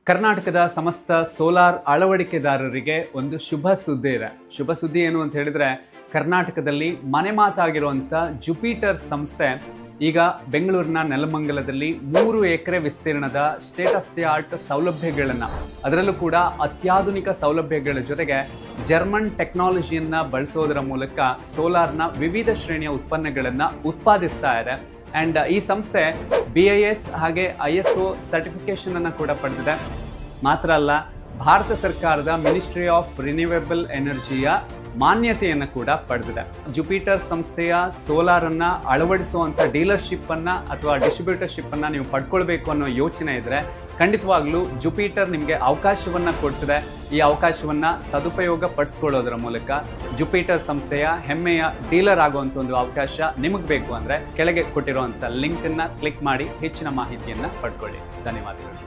ಕರ್ನಾಟಕದ ಸಮಸ್ತ ಸೋಲಾರ್ ಅಳವಡಿಕೆದಾರರಿಗೆ ಒಂದು ಶುಭ ಸುದ್ದಿ ಇದೆ. ಶುಭ ಸುದ್ದಿ ಏನು ಅಂತ ಹೇಳಿದ್ರೆ, ಕರ್ನಾಟಕದಲ್ಲಿ ಮನೆ ಮಾತಾಗಿರುವಂಥ ಜುಪಿಟರ್ ಸಂಸ್ಥೆ ಈಗ ಬೆಂಗಳೂರಿನ ನೆಲಮಂಗಲದಲ್ಲಿ 3 ಎಕರೆ ವಿಸ್ತೀರ್ಣದ ಸ್ಟೇಟ್ ಆಫ್ ದಿ ಆರ್ಟ್ ಸೌಲಭ್ಯಗಳನ್ನು, ಅದರಲ್ಲೂ ಕೂಡ ಅತ್ಯಾಧುನಿಕ ಸೌಲಭ್ಯಗಳ ಜೊತೆಗೆ ಜರ್ಮನ್ ಟೆಕ್ನಾಲಜಿಯನ್ನು ಬಳಸೋದರ ಮೂಲಕ ಸೋಲಾರ್ನ ವಿವಿಧ ಶ್ರೇಣಿಯ ಉತ್ಪನ್ನಗಳನ್ನು ಉತ್ಪಾದಿಸ್ತಾ ಇದೆ. ಆ್ಯಂಡ್ ಈ ಸಂಸ್ಥೆ BIS ಹಾಗೆ ISO ಸರ್ಟಿಫಿಕೇಷನ್ ಅನ್ನು ಕೂಡ ಪಡೆದಿದೆ. ಮಾತ್ರ ಅಲ್ಲ, ಭಾರತ ಸರ್ಕಾರದ ಮಿನಿಸ್ಟ್ರಿ ಆಫ್ ರಿನ್ಯೂವೇಬಲ್ ಎನರ್ಜಿಯ ಮಾನ್ಯತೆಯನ್ನು ಕೂಡ ಪಡೆದಿದೆ. ಜುಪಿಟರ್ ಸಂಸ್ಥೆಯ ಸೋಲಾರನ್ನು ಅಳವಡಿಸುವಂಥ ಡೀಲರ್ಶಿಪ್ಪನ್ನು ಅಥವಾ ಡಿಸ್ಟ್ರಿಬ್ಯೂಟರ್ಶಿಪ್ಪನ್ನು ನೀವು ಪಡ್ಕೊಳ್ಬೇಕು ಅನ್ನೋ ಯೋಚನೆ ಇದ್ದರೆ ಖಂಡಿತವಾಗ್ಲೂ ಜುಪಿಟರ್ ನಿಮಗೆ ಅವಕಾಶವನ್ನು ಕೊಡ್ತಿದೆ. ಈ ಅವಕಾಶವನ್ನು ಸದುಪಯೋಗ ಪಡಿಸ್ಕೊಳ್ಳೋದರ ಮೂಲಕ ಜುಪಿಟರ್ ಸಂಸ್ಥೆಯ ಹೆಮ್ಮೆಯ ಡೀಲರ್ ಆಗುವಂಥ ಒಂದು ಅವಕಾಶ ನಿಮಗೆ ಬೇಕು ಅಂದರೆ ಕೆಳಗೆ ಕೊಟ್ಟಿರುವಂಥ ಲಿಂಕನ್ನು ಕ್ಲಿಕ್ ಮಾಡಿ ಹೆಚ್ಚಿನ ಮಾಹಿತಿಯನ್ನು ಪಡ್ಕೊಳ್ಳಿ. ಧನ್ಯವಾದಗಳು.